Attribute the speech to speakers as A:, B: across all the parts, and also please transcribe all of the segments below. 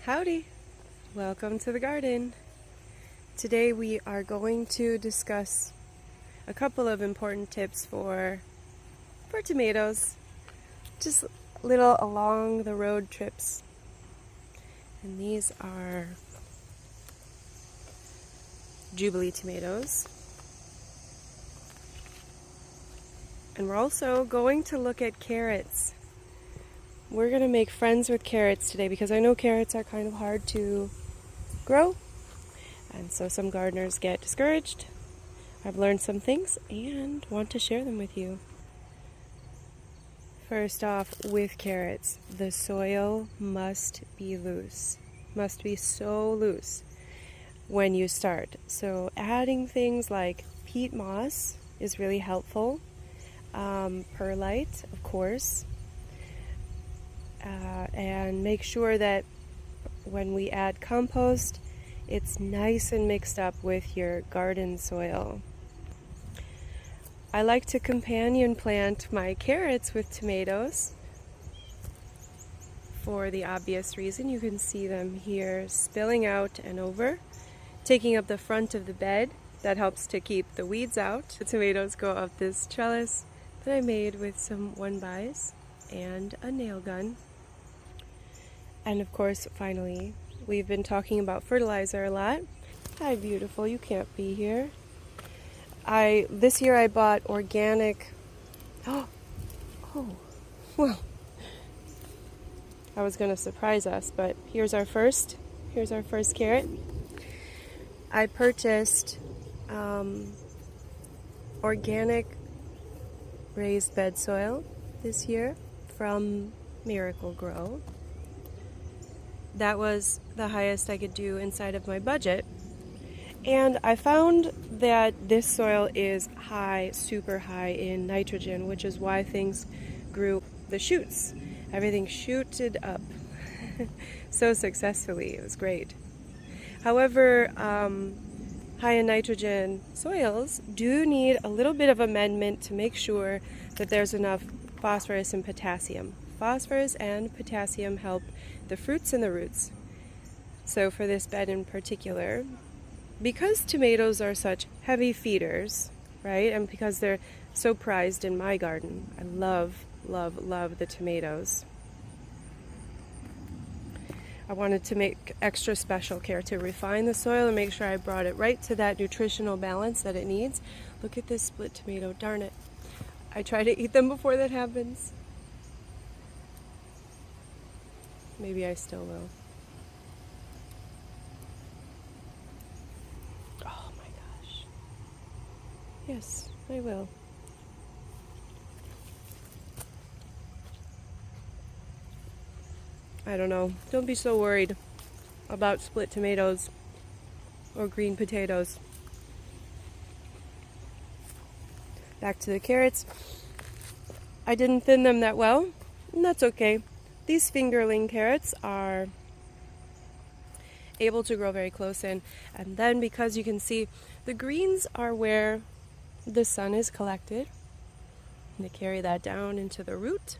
A: Howdy! Welcome to the garden. Today we are going to discuss a couple of important tips for tomatoes. Just little along the road trips. And these are Jubilee tomatoes. And we're also going to look at carrots. We're going to make friends with carrots today because I know carrots are kind of hard to grow. And so some gardeners get discouraged. I've learned some things and want to share them with you. First off, with carrots, the soil must be loose. Must be so loose when you start. So adding things like peat moss is really helpful. Perlite, of course. And make sure that when we add compost, it's nice and mixed up with your garden soil. I like to companion plant my carrots with tomatoes for the obvious reason. You can see them here spilling out and over, taking up the front of the bed. That helps to keep the weeds out. The tomatoes go up this trellis that I made with some 1-bys and a nail gun. And of course, finally, we've been talking about fertilizer a lot. Hi, beautiful, you can't be here. This year I bought organic. Oh, well, I was going to surprise us, but here's our first carrot. I purchased organic raised bed soil this year from Miracle Grow. That was the highest I could do inside of my budget. And I found that this soil is high, super high in nitrogen, which is why things grew the shoots. Everything shooted up so successfully. It was great. However, high in nitrogen soils do need a little bit of amendment to make sure that there's enough phosphorus and potassium. Phosphorus and potassium help the fruits and the roots. So for this bed in particular, because tomatoes are such heavy feeders, right, and because they're so prized in my garden, I love, love, love the tomatoes. I wanted to make extra special care to refine the soil and make sure I brought it right to that nutritional balance that it needs. Look at this split tomato, darn it. I try to eat them before that happens. Maybe I still will. Oh my gosh. Yes, I will. I don't know. Don't be so worried about split tomatoes or green potatoes. Back to the carrots. I didn't thin them that well, and that's okay. These fingerling carrots are able to grow very close in, and then because you can see the greens are where the sun is collected, and they carry that down into the root.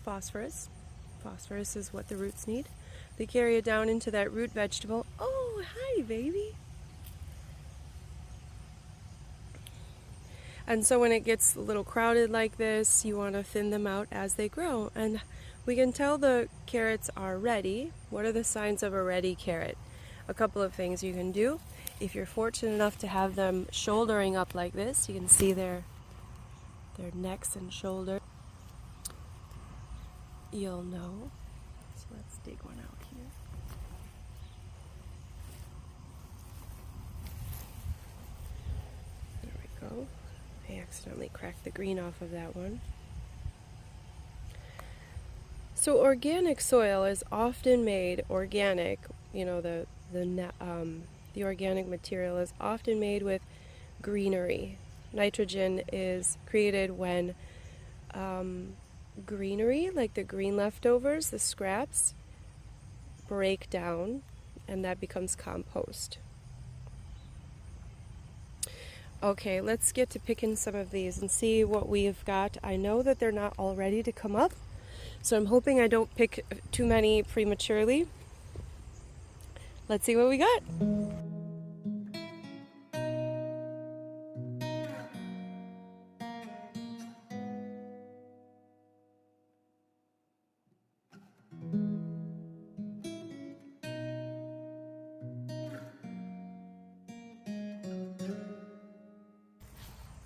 A: Phosphorus is what the roots need. They carry it down into that root vegetable. Oh, hi, baby. And so when it gets a little crowded like this, you want to thin them out as they grow. And we can tell the carrots are ready. What are the signs of a ready carrot? A couple of things you can do. If you're fortunate enough to have them shouldering up like this, you can see their necks and shoulders. You'll know. So let's dig one out here. There we go. I accidentally cracked the green off of that one. So organic soil is often made organic. You know, the organic material is often made with greenery. Nitrogen is created when greenery, like the green leftovers, the scraps, break down, and that becomes compost. Okay, let's get to picking some of these and see what we've got. I know that they're not all ready to come up, So I'm hoping I don't pick too many prematurely. Let's see what we got.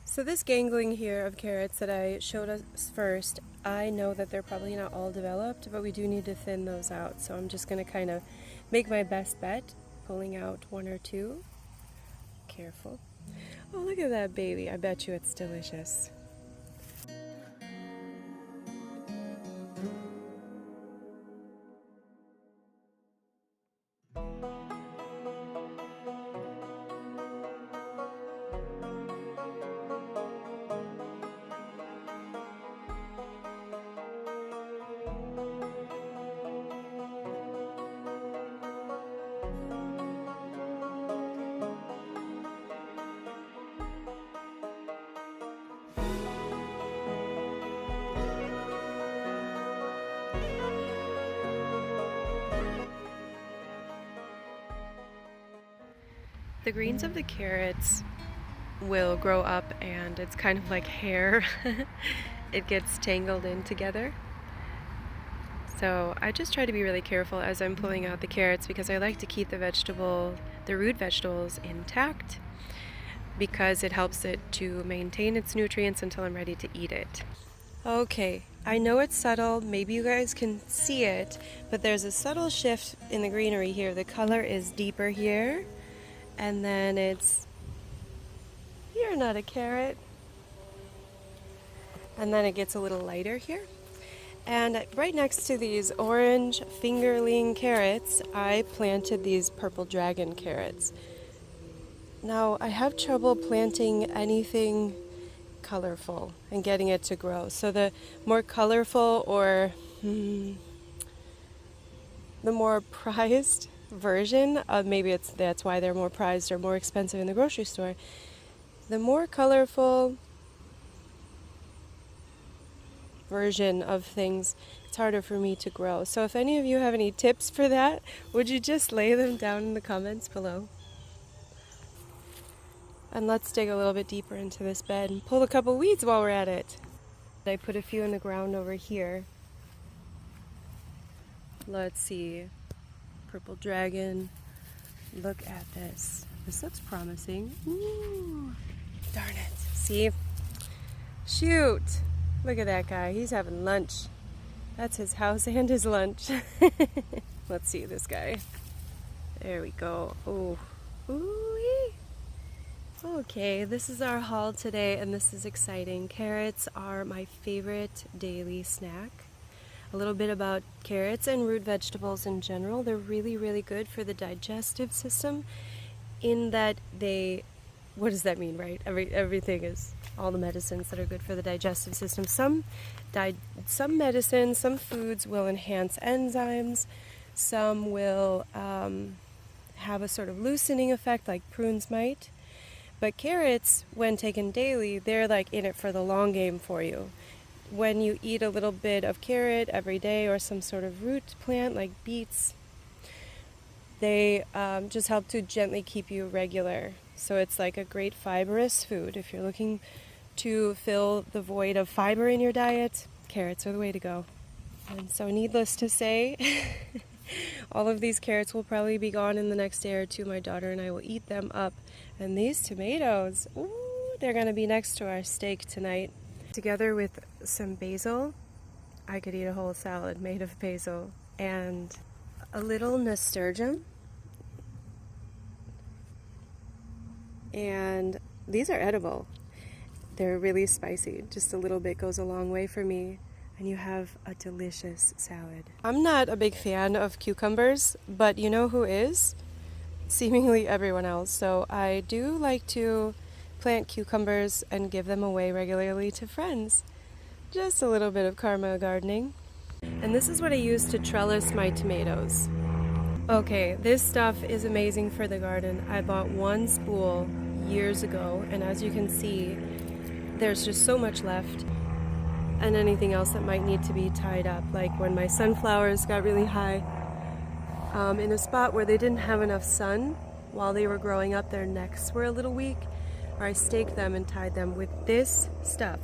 A: So this gangling here of carrots that I showed us first, I know that they're probably not all developed, but we do need to thin those out. So I'm just going to kind of make my best bet, pulling out one or two. Careful. Oh, look at that baby. I bet you it's delicious. The greens of the carrots will grow up and it's kind of like hair. It gets tangled in together. So I just try to be really careful as I'm pulling out the carrots because I like to keep the root vegetables intact because it helps it to maintain its nutrients until I'm ready to eat it. Okay, I know it's subtle, maybe you guys can see it, but there's a subtle shift in the greenery here. The color is deeper here, and then you're not a carrot. And then it gets a little lighter here. And right next to these orange fingerling carrots, I planted these purple dragon carrots. Now, I have trouble planting anything colorful and getting it to grow. So the more colorful or the more prized version of, maybe that's why they're more prized or more expensive in the grocery store. The more colorful version of things, it's harder for me to grow. So if any of you have any tips for that, would you just lay them down in the comments below? And let's dig a little bit deeper into this bed and pull a couple weeds while we're at it. I put a few in the ground over here. Let's see. Purple dragon. Look at this. This looks promising. Ooh, darn it. See? Shoot! Look at that guy. He's having lunch. That's his house and his lunch. Let's see this guy. There we go. Oh. Ooh-wee. Okay, this is our haul today, and this is exciting. Carrots are my favorite daily snack. A little bit about carrots and root vegetables in general. They're really, really good for the digestive system in that what does that mean, right? Everything is all the medicines that are good for the digestive system. Some medicines, some foods will enhance enzymes. Some will have a sort of loosening effect like prunes might. But carrots, when taken daily, they're like in it for the long game for you. When you eat a little bit of carrot every day or some sort of root plant like beets, they just help to gently keep you regular. So it's like a great fibrous food. If you're looking to fill the void of fiber in your diet, carrots are the way to go. And so needless to say, all of these carrots will probably be gone in the next day or two. My daughter and I will eat them up. And these tomatoes, ooh, they're going to be next to our steak tonight. Together with some basil, I could eat a whole salad made of basil. And a little nasturtium. And these are edible. They're really spicy. Just a little bit goes a long way for me. And you have a delicious salad. I'm not a big fan of cucumbers, but you know who is? Seemingly everyone else. So I do like to plant cucumbers and give them away regularly to friends. Just a little bit of karma gardening. And this is what I use to trellis my tomatoes. Okay, this stuff is amazing for the garden. I bought one spool years ago, and as you can see, there's just so much left. and anything else that might need to be tied up, like when my sunflowers got really high in a spot where they didn't have enough sun while they were growing up, their necks were a little weak, or I staked them and tied them with this stuff.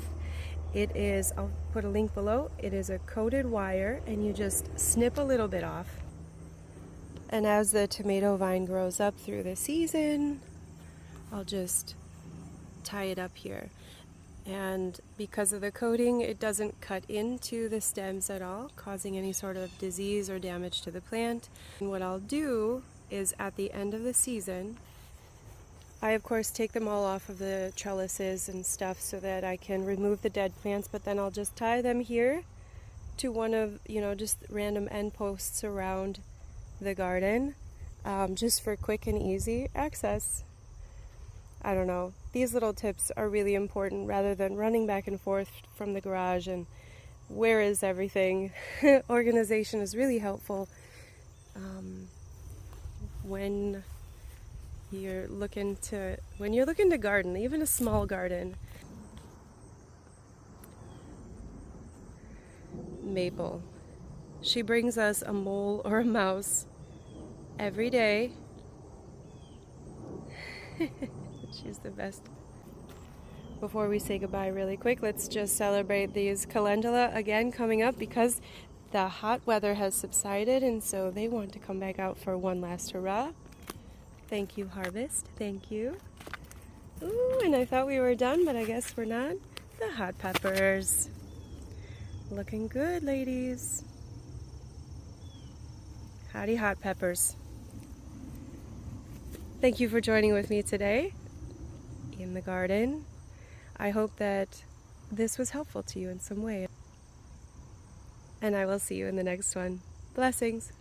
A: It is, I'll put a link below, it is a coated wire, and you just snip a little bit off. And as the tomato vine grows up through the season, I'll just tie it up here. And because of the coating, it doesn't cut into the stems at all, causing any sort of disease or damage to the plant. And what I'll do is at the end of the season, I of course take them all off of the trellises and stuff so that I can remove the dead plants, but then I'll just tie them here to one of, just random end posts around the garden, just for quick and easy access. I don't know. These little tips are really important rather than running back and forth from the garage and where is everything. Organization is really helpful when you're looking to garden, even a small garden. Maple. She brings us a mole or a mouse every day. She's the best. Before we say goodbye really quick, let's just celebrate these calendula again coming up because the hot weather has subsided, and so they want to come back out for one last hurrah. Thank you, harvest. Thank you. Ooh, and I thought we were done, but I guess we're not. The hot peppers. Looking good, ladies. Howdy, hot peppers. Thank you for joining with me today in the garden. I hope that this was helpful to you in some way. And I will see you in the next one. Blessings.